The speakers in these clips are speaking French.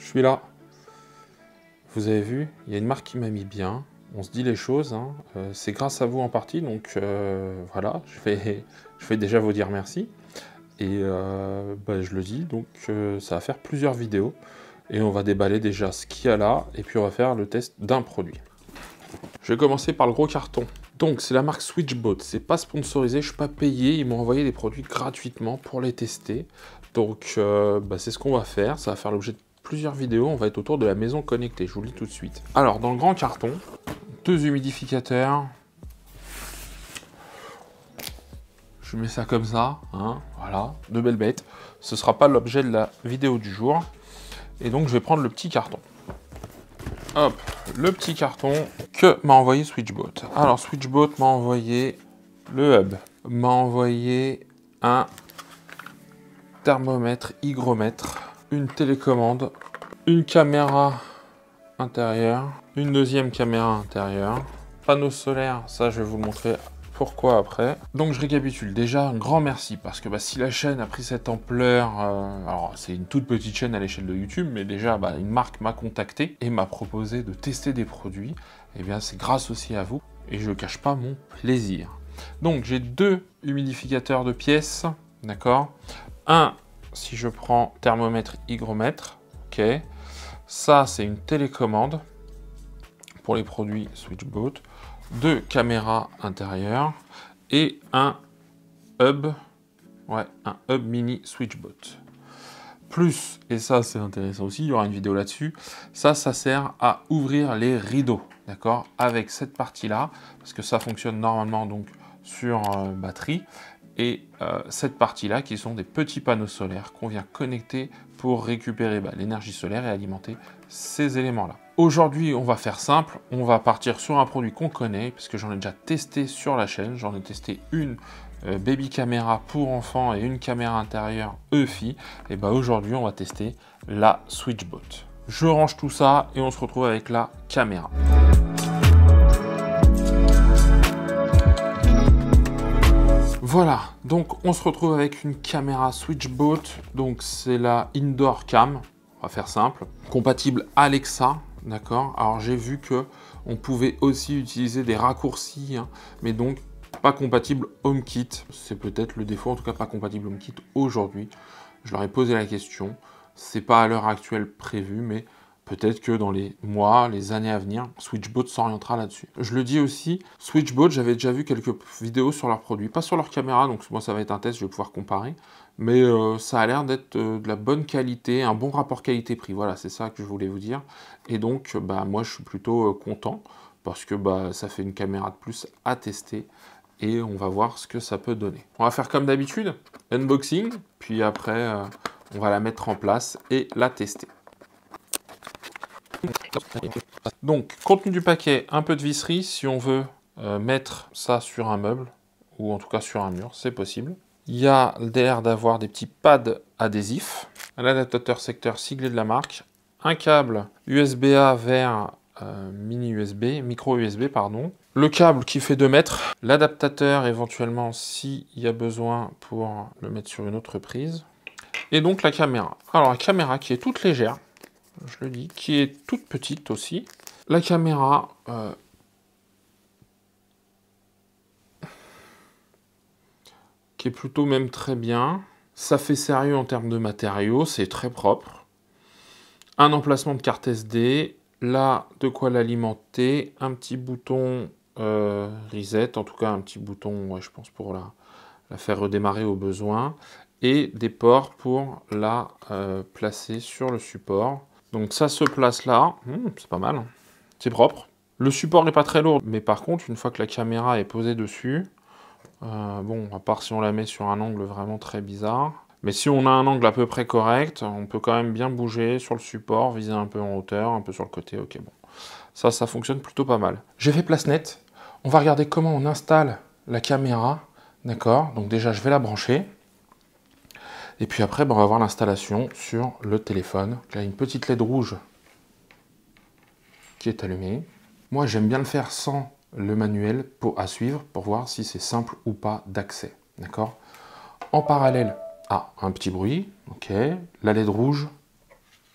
Je suis là. Vous avez vu, il y a une marque qui m'a mis bien. On se dit les choses, hein. C'est grâce à vous en partie, donc voilà, je vais déjà vous dire merci. Et je le dis, donc ça va faire plusieurs vidéos. Et on va déballer déjà ce qu'il y a là, et puis on va faire le test d'un produit. Je vais commencer par le gros carton. Donc c'est la marque Switchbot, c'est pas sponsorisé, je suis pas payé, ils m'ont envoyé des produits gratuitement pour les tester. Donc c'est ce qu'on va faire, ça va faire l'objet de plusieurs vidéos, on va être autour de la maison connectée, je vous le dis tout de suite. Alors dans le grand carton, 2 humidificateurs. Je mets ça comme ça, hein, voilà, 2 belles bêtes. Ce sera pas l'objet de la vidéo du jour. Et donc je vais prendre le petit carton. Hop, le petit carton que m'a envoyé Switchbot. Alors Switchbot m'a envoyé le hub, m'a envoyé un thermomètre, hygromètre, une télécommande, une caméra intérieure, une deuxième caméra intérieure, panneau solaire, ça je vais vous le montrer pourquoi après. Donc je récapitule, déjà un grand merci parce que si la chaîne a pris cette ampleur, alors c'est une toute petite chaîne à l'échelle de YouTube, mais déjà une marque m'a contacté et m'a proposé de tester des produits, et bien c'est grâce aussi à vous et je ne cache pas mon plaisir. Donc j'ai 2 humidificateurs de pièces, d'accord, un si je prends thermomètre, hygromètre, ok, ça c'est une télécommande pour les produits Switchbot, 2 caméras intérieures et un hub mini Switchbot. Plus, et ça c'est intéressant aussi, il y aura une vidéo là-dessus, ça sert à ouvrir les rideaux, d'accord, avec cette partie-là, parce que ça fonctionne normalement donc sur batterie, et cette partie-là qui sont des petits panneaux solaires qu'on vient connecter pour récupérer l'énergie solaire et alimenter ces éléments-là. Aujourd'hui, on va faire simple, on va partir sur un produit qu'on connaît, parce que j'en ai déjà testé sur la chaîne, j'en ai testé une baby caméra pour enfants et une caméra intérieure EFI, et aujourd'hui on va tester la Switchbot. Je range tout ça et on se retrouve avec la caméra. Voilà, donc on se retrouve avec une caméra Switchbot, donc c'est la Indoor Cam, on va faire simple, compatible Alexa, d'accord. Alors j'ai vu que on pouvait aussi utiliser des raccourcis, hein, mais donc pas compatible HomeKit, c'est peut-être le défaut, en tout cas pas compatible HomeKit aujourd'hui. Je leur ai posé la question, c'est pas à l'heure actuelle prévu, mais peut-être que dans les mois, les années à venir, Switchbot s'orientera là-dessus. Je le dis aussi, Switchbot, j'avais déjà vu quelques vidéos sur leurs produits, pas sur leur caméra, donc moi ça va être un test, je vais pouvoir comparer, mais ça a l'air d'être de la bonne qualité, un bon rapport qualité-prix, voilà, c'est ça que je voulais vous dire. Et donc, moi je suis plutôt content, parce que ça fait une caméra de plus à tester, et on va voir ce que ça peut donner. On va faire comme d'habitude, unboxing, puis après on va la mettre en place et la tester. Donc, contenu du paquet, un peu de visserie, si on veut mettre ça sur un meuble, ou en tout cas sur un mur, c'est possible. Il y a l'air d'avoir des petits pads adhésifs, un adaptateur secteur siglé de la marque, un câble USB-A vers mini USB, micro USB, pardon. Le câble qui fait 2 mètres, l'adaptateur éventuellement s'il y a besoin pour le mettre sur une autre prise. Et donc la caméra. Alors la caméra qui est toute légère, je le dis, qui est toute petite aussi. La caméra qui est plutôt même très bien. Ça fait sérieux en termes de matériaux, c'est très propre. Un emplacement de carte SD, là de quoi l'alimenter, un petit bouton reset, en tout cas un petit bouton, je pense pour la faire redémarrer au besoin, et des ports pour la placer sur le support. Donc ça se place là, c'est pas mal, c'est propre. Le support n'est pas très lourd, mais par contre, une fois que la caméra est posée dessus, à part si on la met sur un angle vraiment très bizarre, mais si on a un angle à peu près correct, on peut quand même bien bouger sur le support, viser un peu en hauteur, un peu sur le côté, ok bon. Ça fonctionne plutôt pas mal. J'ai fait place nette, on va regarder comment on installe la caméra, d'accord? Donc déjà, je vais la brancher. Et puis après, on va voir l'installation sur le téléphone. Là, une petite LED rouge qui est allumée. Moi, j'aime bien le faire sans le manuel à suivre pour voir si c'est simple ou pas d'accès. D'accord? En parallèle, un petit bruit. Ok. La LED rouge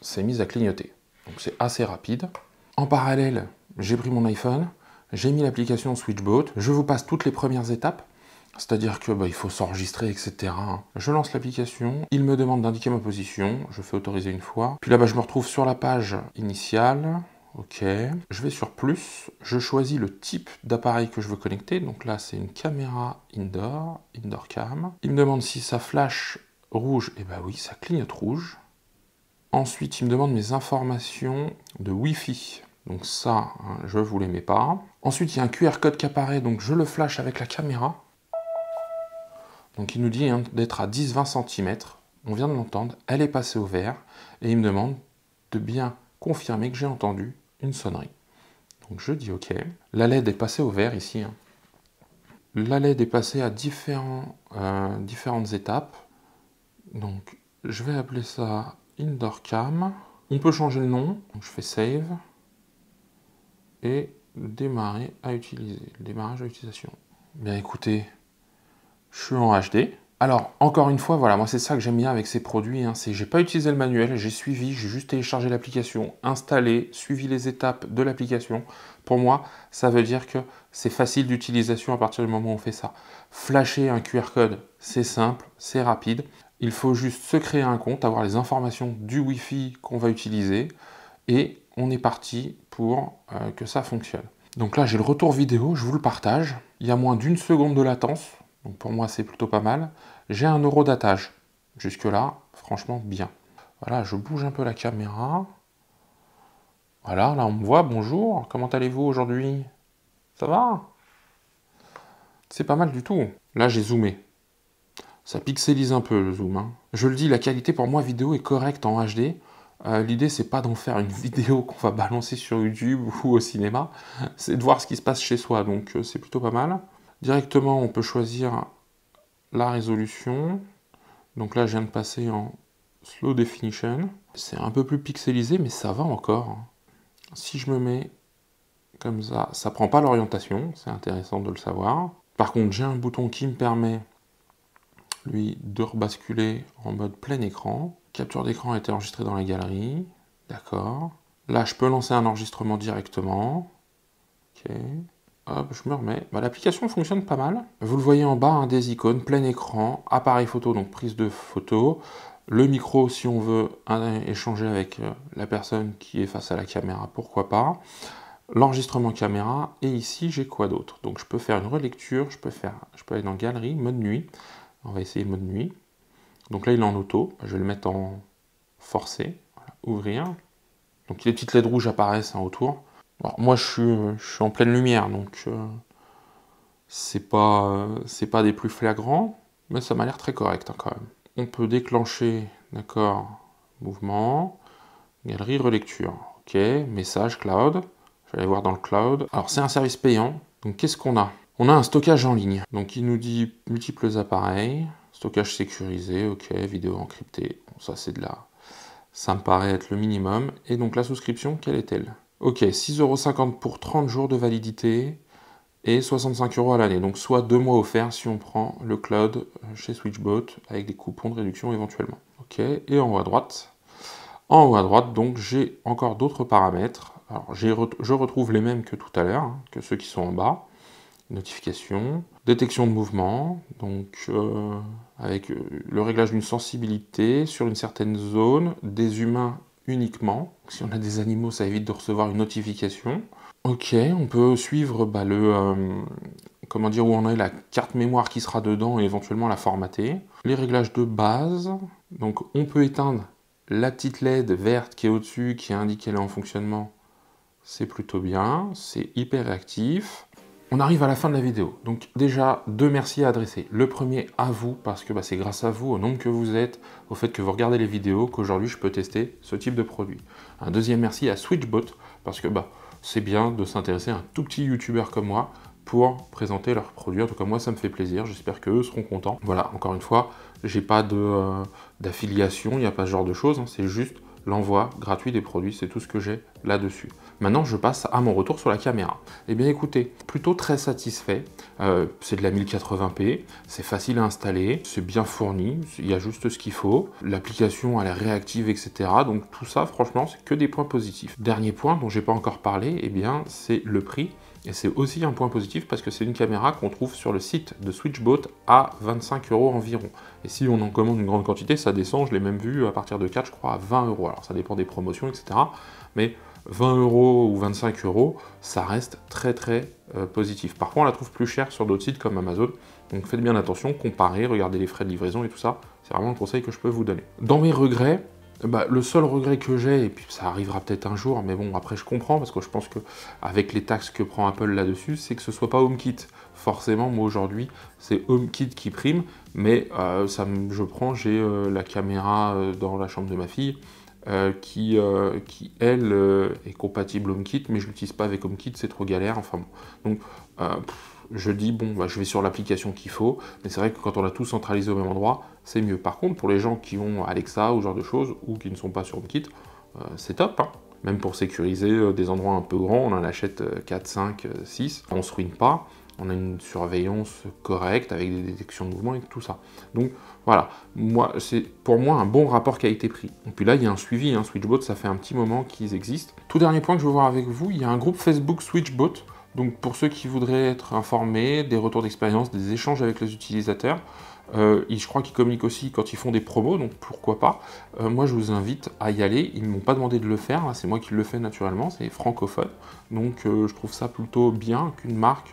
c'est mis à clignoter. Donc c'est assez rapide. En parallèle, j'ai pris mon iPhone, j'ai mis l'application Switchbot, je vous passe toutes les premières étapes, c'est-à-dire que il faut s'enregistrer, etc. Je lance l'application, il me demande d'indiquer ma position, je fais autoriser une fois, puis là je me retrouve sur la page initiale, ok, je vais sur plus, je choisis le type d'appareil que je veux connecter, donc là c'est une caméra indoor cam, il me demande si ça flash rouge, et oui, ça clignote rouge. Ensuite, il me demande mes informations de Wi-Fi. Donc ça, je ne vous les mets pas. Ensuite, il y a un QR code qui apparaît, donc je le flash avec la caméra. Donc il nous dit d'être à 10-20 cm. On vient de l'entendre, elle est passée au vert. Et il me demande de bien confirmer que j'ai entendu une sonnerie. Donc je dis OK. La LED est passée au vert ici. La LED est passée à différentes étapes. Donc je vais appeler ça Indoor Cam. On peut changer le nom. Donc je fais Save. Et démarrer à utiliser. Démarrage à utilisation. Bien écoutez, je suis en HD. Alors, encore une fois, voilà, moi c'est ça que j'aime bien avec ces produits. C'est j'ai pas utilisé le manuel, j'ai suivi, j'ai juste téléchargé l'application, installé, suivi les étapes de l'application. Pour moi, ça veut dire que c'est facile d'utilisation à partir du moment où on fait ça. Flasher un QR code, c'est simple, c'est rapide. Il faut juste se créer un compte, avoir les informations du Wi-Fi qu'on va utiliser et on est parti pour que ça fonctionne. Donc là, j'ai le retour vidéo, je vous le partage. Il y a moins d'1 seconde de latence, donc pour moi, c'est plutôt pas mal. J'ai un euro d'attache. Jusque-là, franchement, bien. Voilà, je bouge un peu la caméra. Voilà, là, on me voit. Bonjour, comment allez-vous aujourd'hui? Ça va? C'est pas mal du tout. Là, j'ai zoomé. Ça pixelise un peu, le zoom. Je le dis, la qualité, pour moi, vidéo est correcte en HD. L'idée, c'est pas d'en faire une vidéo qu'on va balancer sur YouTube ou au cinéma, c'est de voir ce qui se passe chez soi, donc c'est plutôt pas mal. Directement, on peut choisir la résolution. Donc là, je viens de passer en Slow Definition. C'est un peu plus pixelisé, mais ça va encore. Si je me mets comme ça prend pas l'orientation, c'est intéressant de le savoir. Par contre, j'ai un bouton qui me permet, lui, de rebasculer en mode plein écran. Capture d'écran a été enregistrée dans la galerie. D'accord. Là, je peux lancer un enregistrement directement. Ok. Hop, je me remets. L'application fonctionne pas mal. Vous le voyez en bas, des icônes, plein écran, appareil photo, donc prise de photo. Le micro, si on veut échanger avec la personne qui est face à la caméra, pourquoi pas. L'enregistrement caméra. Et ici, j'ai quoi d'autre? Donc, je peux faire une relecture. Je peux aller dans galerie, mode nuit. On va essayer mode nuit. Donc là, il est en auto. Je vais le mettre en forcé. Voilà. Ouvrir. Donc les petites LED rouges apparaissent autour. Alors, moi, je suis en pleine lumière, donc c'est pas des plus flagrants, mais ça m'a l'air très correct quand même. On peut déclencher, d'accord, mouvement, galerie, relecture. Ok, message cloud. Je vais aller voir dans le cloud. Alors c'est un service payant. Donc qu'est-ce qu'on a? On a un stockage en ligne. Donc il nous dit multiples appareils, stockage sécurisé, ok, vidéo encryptée. Bon, ça c'est ça me paraît être le minimum. Et donc la souscription, quelle est-elle? Ok, 6,50 € pour 30 jours de validité et 65 € à l'année. Donc soit 2 mois offerts si on prend le cloud chez Switchbot avec des coupons de réduction éventuellement. Ok, et en haut à droite. En haut à droite, donc j'ai encore d'autres paramètres. Alors je retrouve les mêmes que tout à l'heure, que ceux qui sont en bas. Notification, détection de mouvement, donc avec le réglage d'une sensibilité sur une certaine zone, des humains uniquement. Si on a des animaux, ça évite de recevoir une notification. Ok, on peut suivre comment dire, où on est la carte mémoire qui sera dedans et éventuellement la formater. Les réglages de base, donc on peut éteindre la petite LED verte qui est au-dessus, qui indique qu'elle est en fonctionnement. C'est plutôt bien, c'est hyper réactif. On arrive à la fin de la vidéo, donc déjà 2 merci à adresser. Le premier à vous, parce que c'est grâce à vous, au nombre que vous êtes, au fait que vous regardez les vidéos, qu'aujourd'hui je peux tester ce type de produit. Un deuxième merci à Switchbot, parce que c'est bien de s'intéresser à un tout petit youtubeur comme moi pour présenter leurs produits. En tout cas moi ça me fait plaisir, j'espère qu'eux seront contents. Voilà, encore une fois, j'ai pas d'affiliation, il n'y a pas ce genre de choses, c'est juste l'envoi gratuit des produits, c'est tout ce que j'ai là-dessus. Maintenant, je passe à mon retour sur la caméra. Eh bien écoutez, plutôt très satisfait. C'est de la 1080p, c'est facile à installer, c'est bien fourni, il y a juste ce qu'il faut. L'application, elle est réactive, etc. Donc tout ça, franchement, c'est que des points positifs. Dernier point dont j'ai pas encore parlé, eh bien, c'est le prix. Et c'est aussi un point positif parce que c'est une caméra qu'on trouve sur le site de Switchbot à 25 € environ. Et si on en commande une grande quantité, ça descend, je l'ai même vu à partir de 4, je crois, à 20 €. Alors ça dépend des promotions, etc. Mais 20 € ou 25 €, ça reste très positif. Parfois, on la trouve plus chère sur d'autres sites comme Amazon. Donc faites bien attention, comparez, regardez les frais de livraison et tout ça. C'est vraiment le conseil que je peux vous donner. Dans mes regrets, le seul regret que j'ai, et puis ça arrivera peut-être un jour, mais bon, après je comprends, parce que je pense qu'avec les taxes que prend Apple là-dessus, c'est que ce soit pas HomeKit. Forcément, moi aujourd'hui, c'est HomeKit qui prime, mais j'ai la caméra dans la chambre de ma fille, qui elle, est compatible HomeKit, mais je l'utilise pas avec HomeKit, c'est trop galère, enfin bon. Donc, je dis, bon, je vais sur l'application qu'il faut, mais c'est vrai que quand on a tout centralisé au même endroit, c'est mieux. Par contre, pour les gens qui ont Alexa ou ce genre de choses, ou qui ne sont pas sur HomeKit, c'est top, hein. Même pour sécuriser des endroits un peu grands, on en achète 4, 5, 6, on ne se ruine pas, on a une surveillance correcte avec des détections de mouvement et tout ça. Donc voilà, c'est pour moi un bon rapport qualité-prix. Et puis là, il y a un suivi, hein, Switchbot, ça fait un petit moment qu'ils existent. Tout dernier point que je veux voir avec vous, il y a un groupe Facebook Switchbot. Donc pour ceux qui voudraient être informés, des retours d'expérience, des échanges avec les utilisateurs, je crois qu'ils communiquent aussi quand ils font des promos, donc pourquoi pas. Moi je vous invite à y aller, ils ne m'ont pas demandé de le faire, c'est moi qui le fais naturellement, c'est francophone. Donc je trouve ça plutôt bien qu'une marque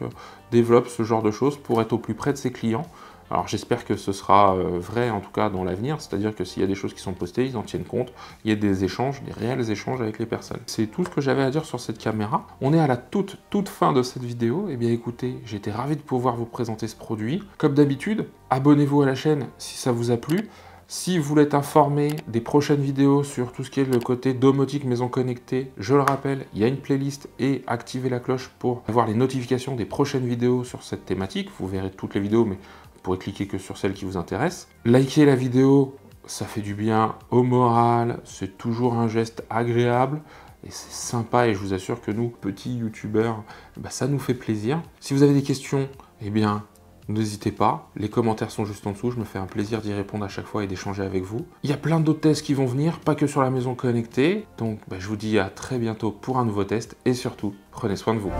développe ce genre de choses pour être au plus près de ses clients. Alors j'espère que ce sera vrai en tout cas dans l'avenir, c'est-à-dire que s'il y a des choses qui sont postées, ils en tiennent compte, il y a des échanges, des réels échanges avec les personnes. C'est tout ce que j'avais à dire sur cette caméra. On est à la toute fin de cette vidéo. Eh bien écoutez, j'étais ravi de pouvoir vous présenter ce produit. Comme d'habitude, abonnez-vous à la chaîne si ça vous a plu. Si vous voulez être informé des prochaines vidéos sur tout ce qui est le côté domotique maison connectée, je le rappelle, il y a une playlist et activez la cloche pour avoir les notifications des prochaines vidéos sur cette thématique. Vous verrez toutes les vidéos, mais vous pourrez cliquer que sur celle qui vous intéresse. Likez la vidéo, ça fait du bien au moral, c'est toujours un geste agréable et c'est sympa et je vous assure que nous, petits youtubeurs, ça nous fait plaisir. Si vous avez des questions, eh bien, n'hésitez pas, les commentaires sont juste en dessous, je me fais un plaisir d'y répondre à chaque fois et d'échanger avec vous. Il y a plein d'autres tests qui vont venir, pas que sur la maison connectée, donc je vous dis à très bientôt pour un nouveau test et surtout, prenez soin de vous.